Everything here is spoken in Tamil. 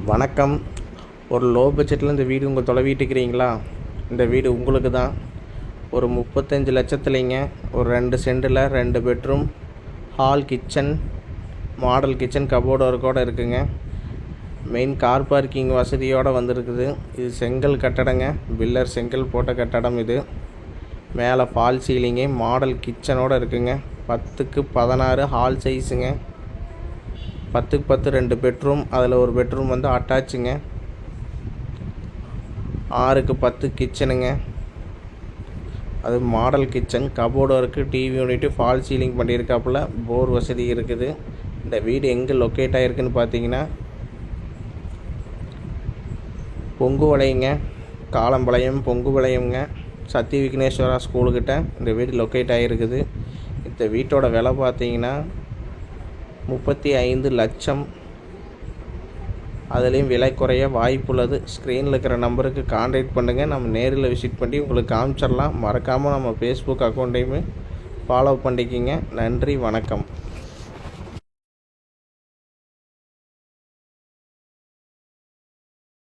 வணக்கம். ஒரு லோ பட்ஜெட்டில் இந்த வீடு உங்கள் தொலைவிட்டுக்கிறீங்களா? இந்த வீடு உங்களுக்கு தான். ஒரு 35 லட்சத்துலேங்க ஒரு 2 சென்டில் 2 bedroom, hall, kitchen, model kitchen, cupboard ஒர்க்கோடு இருக்குங்க. மெயின் கார் பார்க்கிங் வசதியோடு வந்திருக்குது. இது செங்கல் கட்டடங்க, பில்லர் செங்கல் போட்ட கட்டடம் இது. மேலே ஃபால் சீலிங்கு, மாடல் கிச்சனோடு இருக்குங்க. 10க்கு 16 ஹால் சைஸுங்க. 10க்கு 10 2 பெட்ரூம், அதில் ஒரு பெட்ரூம் வந்து அட்டாச்சுங்க. 6க்கு 10 கிச்சனுங்க. அது model kitchen, cupboard work, TV unit, fall ceiling பண்ணியிருக்காப்புல, போர் வசதி இருக்குது. இந்த வீடு எங்கே லொக்கேட் ஆகிருக்குன்னு பார்த்தீங்கன்னா பொங்குவளையங்க, காலம்பாளையம் பொங்குவளையங்க, சத்தி விக்னேஸ்வரா ஸ்கூலுக்கிட்ட இந்த வீடு லொக்கேட் ஆகிருக்குது. இந்த வீட்டோட விலை பார்த்தீங்கன்னா 35 லட்சம். அதுலேயும் விலை குறைய வாய்ப்புள்ளது. ஸ்க்ரீனில் இருக்கிற நம்பருக்கு கான்டாக்ட் பண்ணுங்கள். நம்ம நேரில் விசிட் பண்ணி உங்களுக்கு காமிச்சிடலாம். மறக்காமல் நம்ம ஃபேஸ்புக் அக்கௌண்ட்டையுமே ஃபாலோ பண்ணிக்கிங்க. நன்றி, வணக்கம்.